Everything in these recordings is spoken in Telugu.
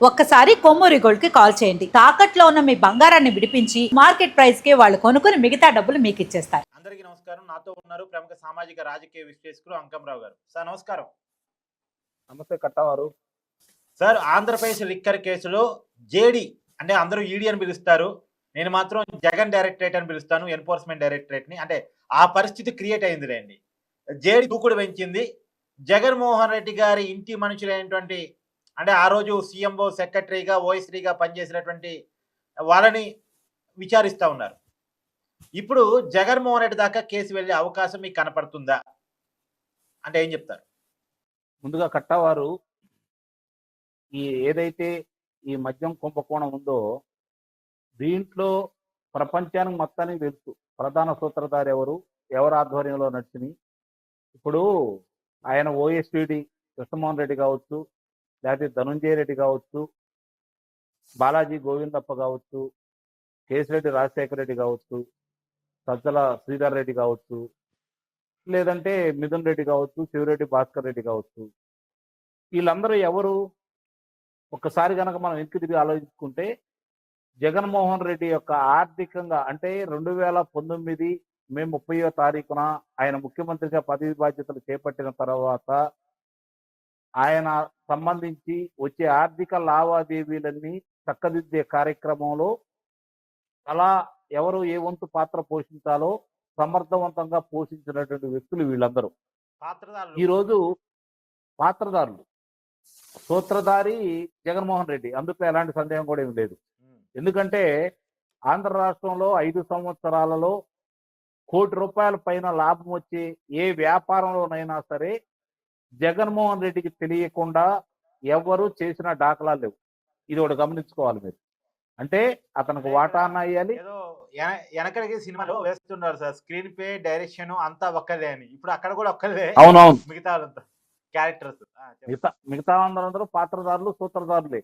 ఒక్కసారి కొమ్మూరి గోల్డ్ కి కాల్ చేయండి. తాకట్లో ఉన్న మీ బంగారాన్ని విడిపించి మార్కెట్ ప్రైస్ కి వాళ్ళు కొనుక్కుని మిగతా డబ్బులు మీకు ఇచ్చేస్తారు. అందరికీ నమస్కారం. నాతో ఉన్నారు ప్రముఖ సామాజిక రాజకీయ విశ్లేషకులు అంకంరావు గారు. సార్ నమస్కారం. నమస్తే కట్టవారు. సార్, ఆంధ్రప్రదేశ్ లిక్కర్ కేసులో జేడీ అంటే అందరూ ఈడీ అని పిలుస్తారు. నేను మాత్రం జగన్ డైరెక్టరేట్ అని పిలుస్తాను. ఎన్ఫోర్స్మెంట్ డైరెక్టరేట్‌ని. అంటే ఆ పరిస్థితి క్రియేట్ అయిందిలెండి. జేడీ దూకుడు పెంచింది. జగన్మోహన్ రెడ్డి గారి ఇంటి మనుషులైనటువంటి అంటే ఆ రోజు సీఎంఓ సెక్రటరీగా, ఓఎస్‌డీగా పనిచేసినటువంటి వాళ్ళని విచారిస్తా ఉన్నారు. ఇప్పుడు జగన్మోహన్ రెడ్డి దాకా కేసు వెళ్ళే అవకాశం మీకు కనపడుతుందా? అంటే ఏం చెప్తారు? ముందుగా కట్టవారు, ఏదైతే ఈ మద్యం కుంభకోణం ఉందో దీంట్లో ప్రపంచానికి మొత్తానికి తెలుసు ప్రధాన సూత్రధారి ఎవరు, ఎవరి ఆధ్వర్యంలో నడిచినాయి. ఇప్పుడు ఆయన ఓఎస్డీ కృష్ణమోహన్ రెడ్డి కావచ్చు, లేకపోతే ధనుంజయ రెడ్డి కావచ్చు, బాలాజీ గోవిందప్ప కావచ్చు, కేసిరెడ్డి రాజశేఖర రెడ్డి కావచ్చు, సజ్జల శ్రీధర్ రెడ్డి కావచ్చు, లేదంటే మిథున్ రెడ్డి కావచ్చు, శివరెడ్డి భాస్కర్ రెడ్డి కావచ్చు, వీళ్ళందరూ ఎవరు? ఒక్కసారి కనుక మనం వెనక్కి తిరిగి ఆలోచించుకుంటే జగన్మోహన్ రెడ్డి యొక్క ఆర్థికంగా అంటే 2019 మే 30వ తారీఖున ఆయన ముఖ్యమంత్రిగా పదవి బాధ్యతలు చేపట్టిన తర్వాత ఆయన సంబంధించి వచ్చే ఆర్థిక లావాదేవీలన్నీ చక్కదిద్దే కార్యక్రమంలో అలా ఎవరు ఏ వంతు పాత్ర పోషించాలో సమర్థవంతంగా పోషించినటువంటి వ్యక్తులు వీళ్ళందరూ. పాత్రధారులు. ఈరోజు పాత్రదారులు, సూత్రధారి జగన్మోహన్ రెడ్డి, అందులో ఎలాంటి సందేహం కూడా ఏమి లేదు. ఎందుకంటే ఆంధ్ర రాష్ట్రంలో 5 సంవత్సరాలలో ₹1 కోటి పైన లాభం వచ్చే ఏ వ్యాపారంలోనైనా సరే జగన్మోహన్ రెడ్డికి తెలియకుండా ఎవరు చేసిన దాఖలాలు లేవు. ఇది ఒకటి గమనించుకోవాలి మీరు. అంటే అతనికి వాటా అన్న అయ్యాలి. ఏదో వెనకడికి సినిమాలో వేస్తున్నారు సార్, స్క్రీన్ ప్లే డైరెక్షన్ అంతా ఒక్కలే అని. ఇప్పుడు అక్కడ కూడా ఒక్కలే, అవునవును, మిగతా వాళ్ళంతా క్యారెక్టర్స్. మిగతా అందరూ పాత్రదారులు, సూత్రధారులే.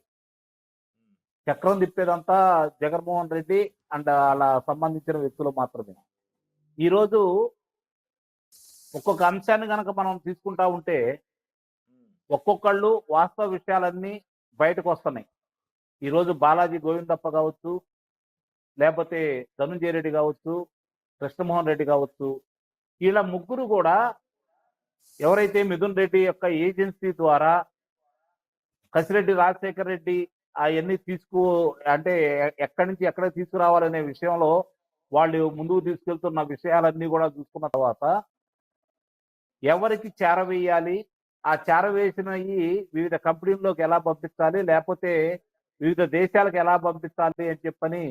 చక్రం తిప్పేదంతా జగన్మోహన్ రెడ్డి అండ్ అలా సంబంధించిన వ్యక్తులు మాత్రమే. ఈరోజు ఒక్కొక్క అంశాన్ని కనుక మనం తీసుకుంటా ఉంటే ఒక్కొక్కళ్ళు వాస్తవ విషయాలన్నీ బయటకు వస్తున్నాయి. ఈరోజు బాలాజీ గోవిందప్ప కావచ్చు, లేకపోతే ధనుంజయ రెడ్డి కావచ్చు, కృష్ణమోహన్ రెడ్డి కావచ్చు, వీళ్ళ ముగ్గురు కూడా ఎవరైతే మిథున్ రెడ్డి యొక్క ఏజెన్సీ ద్వారా కసిరెడ్డి రాజశేఖర రెడ్డి అవన్నీ అంటే ఎక్కడి నుంచి ఎక్కడ తీసుకురావాలనే విషయంలో వాళ్ళు ముందుకు తీసుకెళ్తున్న విషయాలన్నీ కూడా చూసుకున్న తర్వాత ఎవరికి చేరవేయాలి, ఆ చేరవేసినవి వివిధ కంపెనీల్లోకి ఎలా పంపించాలి, లేకపోతే వివిధ దేశాలకు ఎలా పంపించాలి అని చెప్పని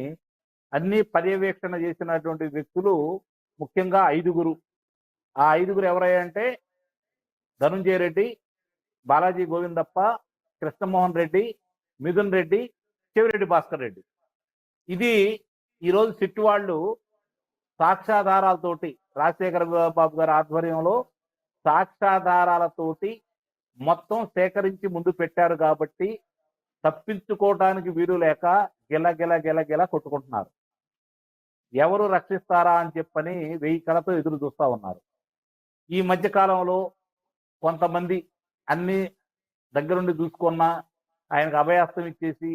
అన్ని పర్యవేక్షణ చేసినటువంటి వ్యక్తులు ముఖ్యంగా 5గురు. ఆ 5గురు ఎవరయ్యంటే ధనుంజయ రెడ్డి, బాలాజీ గోవిందప్ప, కృష్ణమోహన్ రెడ్డి, మిథున్ రెడ్డి, శివరెడ్డి భాస్కర్ రెడ్డి. ఇది ఈరోజు సిట్టు వాళ్ళు సాక్ష్యాధారాలతోటి రాజశేఖర బాబు గారి ఆధ్వర్యంలో సాక్ష్యాధారాలతోటి మొత్తం సేకరించి ముందు పెట్టారు కాబట్టి తప్పించుకోవటానికి వీలు లేక గిల కొట్టుకుంటున్నారు. ఎవరు రక్షిస్తారా అని చెప్పని 1000 కళతో ఎదురు చూస్తా ఉన్నారు. ఈ మధ్య కాలంలో కొంతమంది అన్ని దగ్గరుండి చూసుకున్న ఆయనకు అభయాస్తం ఇచ్చేసి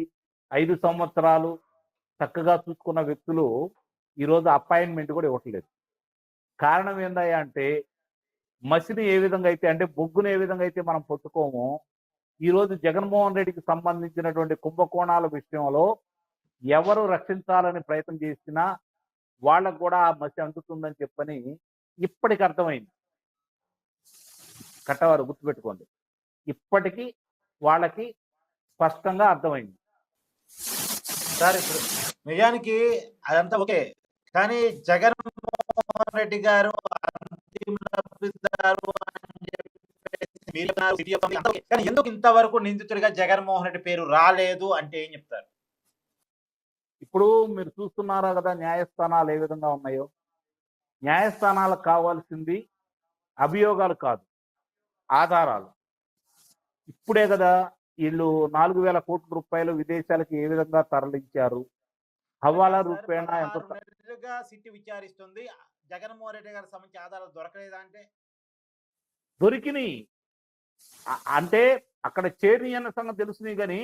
5 సంవత్సరాలు చక్కగా చూసుకున్న వ్యక్తులు ఈరోజు అపాయింట్మెంట్ కూడా ఇవ్వట్లేదు. కారణం ఏందయ్యా అంటే మసిని ఏ విధంగా అయితే అంటే బొగ్గును ఏ విధంగా అయితే మనం పట్టుకోమో ఈరోజు జగన్మోహన్ రెడ్డికి సంబంధించినటువంటి కుంభకోణాల విషయంలో ఎవరు రక్షించాలని ప్రయత్నం చేసినా వాళ్ళకు కూడా ఆ మసి అందుతుందని చెప్పని ఇప్పటికి అర్థమైంది. కట్టవారు గుర్తుపెట్టుకోండి, ఇప్పటికీ వాళ్ళకి స్పష్టంగా అర్థమైంది. సార్, ఇప్పుడు నిజానికి అదంతా ఓకే, కానీ జగన్మోహన్ రెడ్డి గారు అంతిమ లబ్ధిదారు అని చెప్పేసి మీరు అన్నారు, సిటీ అసెంబ్లీ అంతా ఓకే. కానీ ఎందుకు ఇంతవరకు నిందితుడిగా జగన్మోహన్ రెడ్డి పేరు రాలేదు అంటే ఏం చెప్తారు? ఇప్పుడు మీరు చూస్తున్నారా కదా న్యాయస్థానాలు ఏ విధంగా ఉన్నాయో. న్యాయస్థానాలకు కావాల్సింది అభియోగాలు కాదు, ఆధారాలు. ఇప్పుడే కదా వీళ్ళు 4000 కోట్ల రూపాయలు విదేశాలకు ఏ విధంగా తరలించారు, హవాలా రూపేణ ఎంత 6 నెలలుగా సిటీ విచారిస్తుంది. జగన్మోహన్ రెడ్డి గారికి సంబంధించి ఆధారాలు దొరకలేదా అంటే? దొరికినాయి. అంటే అక్కడ చేరిని అన్న సంగతి తెలుసుని కానీ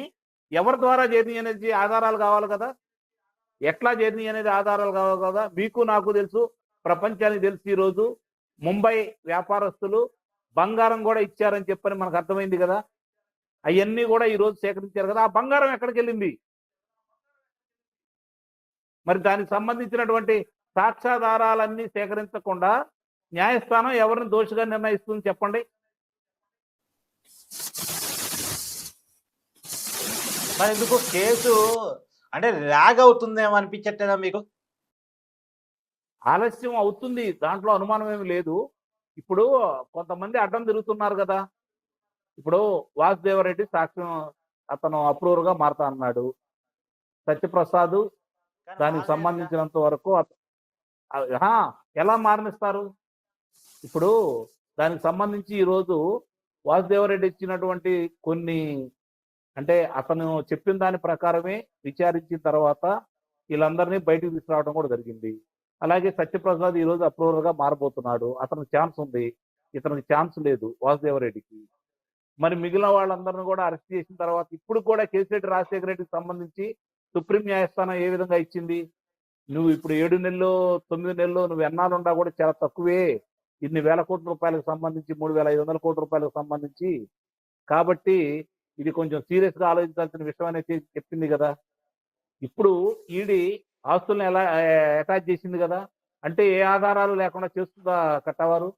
ఎవరి ద్వారా జర్నీ అనేది ఆధారాలు కావాలి కదా, ఎట్లా జర్నీ అనేది ఆధారాలు కావాలి కదా. మీకు నాకు తెలుసు, ప్రపంచానికి తెలుసు, ఈరోజు ముంబై వ్యాపారస్తులు బంగారం కూడా ఇచ్చారని చెప్పని మనకు అర్థమైంది కదా. అవన్నీ కూడా ఈరోజు సేకరించారు కదా. ఆ బంగారం ఎక్కడికి వెళ్ళింది? మరి దానికి సంబంధించినటువంటి సాక్ష్యాధారాలన్నీ సేకరించకుండా న్యాయస్థానం ఎవరిని దోషిగా నిర్ణయిస్తుంది చెప్పండి? మరి ఎందుకు కేసు అంటే ల్యాగ్ అవుతుందేమో అనిపించట్లేదా మీకు? ఆలస్యం అవుతుంది, దాంట్లో అనుమానం ఏమి లేదు. ఇప్పుడు కొంతమంది అడ్డం తిరుగుతున్నారు కదా. ఇప్పుడు వాసుదేవరెడ్డి సాక్ష్యం అతను అప్రూవర్ గా మారతా అన్నాడు. సత్యప్రసాద్ కానీ దానికి మారలేదు సంబంధించినంత వరకు ఎలా మారనిస్తారు? ఇప్పుడు దానికి సంబంధించి ఈరోజు వాసుదేవరెడ్డి ఇచ్చినటువంటి కొన్ని, అంటే అతను చెప్పిన దాని ప్రకారమే విచారించిన తర్వాత వీళ్ళందరినీ బయటకు తీసుకురావడం కూడా జరిగింది. అలాగే సత్యప్రసాద్ ఈరోజు అప్రూవర్ గా మారబోతున్నాడు. అతనికి ఛాన్స్ ఉంది, ఇతనికి ఛాన్స్ లేదు వాసుదేవరెడ్డికి. మరి మిగిలిన వాళ్ళందరిని కూడా అరెస్ట్ చేసిన తర్వాత ఇప్పుడు కూడా కేసీరెడ్డి రాజశేఖర రెడ్డికి సంబంధించి సుప్రీం న్యాయస్థానం ఏ విధంగా ఇచ్చింది? నువ్వు ఇప్పుడు 7 నెలలు 9 నెలలు నువ్వు ఎన్నాళ్ళున్నా కూడా చాలా తక్కువే, ఇన్ని వేల కోట్ల రూపాయలకు సంబంధించి 3,500 కోట్ల రూపాయలకు సంబంధించి, కాబట్టి ఇది కొంచెం సీరియస్ గా ఆలోచించాల్సిన విషయం అనేది చెప్పింది కదా. ఇప్పుడు ఈడీ ఆస్తుల్ని ఎలా అటాచ్ చేసింది కదా, అంటే ఏ ఆధారాలు లేకుండా చేస్తుందా కట్టవారు?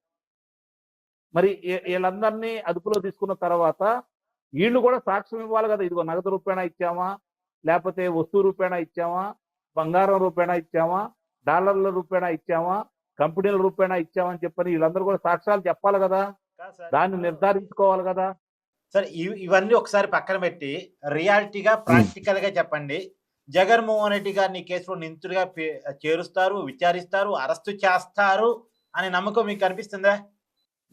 మరి వీళ్ళందరినీ అదుపులో తీసుకున్న తర్వాత వీళ్ళు కూడా సాక్ష్యం ఇవ్వాలి కదా. ఇదిగో నగదు రూపేణా ఇచ్చామా, లేకపోతే వస్తువు రూపేణా ఇచ్చామా, బంగారం రూపేణా ఇచ్చామా, డాలర్ల రూపేణా ఇచ్చామా, కంపెనీల రూపేణా ఇచ్చామని చెప్పని వీళ్ళందరూ కూడా సాక్ష్యాలు చెప్పాలి కదా, కాదు సార్, దాన్ని నిర్ధారించుకోవాలి కదా. సార్ ఇవన్నీ ఒకసారి పక్కన పెట్టి రియాలిటీగా ప్రాక్టికల్ గా చెప్పండి. జగన్మోహన్ రెడ్డి గారిని కేసులో నిందితుడిగా చేరుస్తారు, విచారిస్తారు, అరెస్టు చేస్తారు అనే నమ్మకం మీకు కనిపిస్తుందా?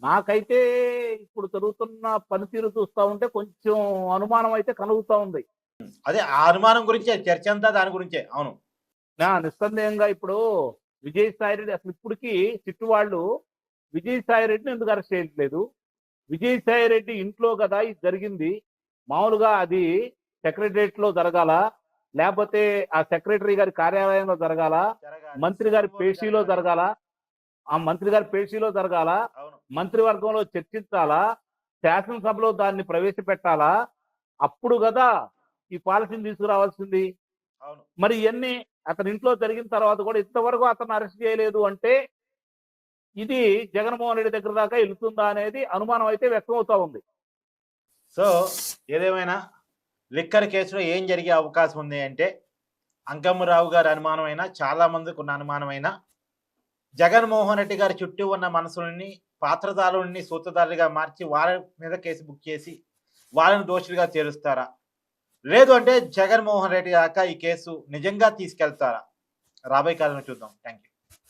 నాకైతే ఇప్పుడు జరుగుతున్న పనితీరు చూస్తా ఉంటే కొంచెం అనుమానం అయితే కలుగుతా ఉంది. అదే ఆ అనుమానం గురించే చర్చ అంతా దాని గురించే. అవును, నిస్సందేహంగా ఇప్పుడు విజయసాయి రెడ్డి అసలు ఇప్పటికీ చిట్టు వాళ్ళు విజయసాయి రెడ్డిని ఎందుకు అరెస్ట్ చేయట్లేదు? విజయసాయి రెడ్డి ఇంట్లో కదా ఇది జరిగింది. మామూలుగా అది సెక్రటరియట్ లో జరగాల, లేకపోతే ఆ సెక్రటరీ గారి కార్యాలయంలో జరగాల, జరగాలి. మంత్రి గారి పేషీలో జరగాల, ఆ మంత్రి గారి పేషీలో జరగాల, అవును, మంత్రివర్గంలో చర్చించాలా, శాసనసభలో దాన్ని ప్రవేశపెట్టాలా, అప్పుడు కదా ఈ పాలసీని తీసుకురావాల్సింది. అవును. మరి ఇవన్నీ అతని ఇంట్లో జరిగిన తర్వాత కూడా ఇంతవరకు అతను అరెస్ట్ చేయలేదు అంటే ఇది జగన్మోహన్ రెడ్డి దగ్గర దాకా వెళ్తుందా అనేది అనుమానం అయితే వ్యక్తం అవుతా ఉంది. సో ఏదేమైనా లిక్కర్ కేసులో ఏం జరిగే అవకాశం ఉంది అంటే, అంకమ్మరావు గారి అనుమానమైనా, చాలా మందికి ఉన్న అనుమానమైనా, జగన్మోహన్ రెడ్డి గారి చుట్టూ ఉన్న మనసులని పాత్రదారుల్ని సూత్రధారులుగా మార్చి వాళ్ళ మీద కేసు బుక్ చేసి వాళ్ళని దోషులుగా చేరుస్తారా, లేదు అంటే జగన్మోహన్ రెడ్డి దాకా ఈ కేసు నిజంగా తీసుకెళ్తారా? రాబోయే కాలంలో చూద్దాం. Thank you.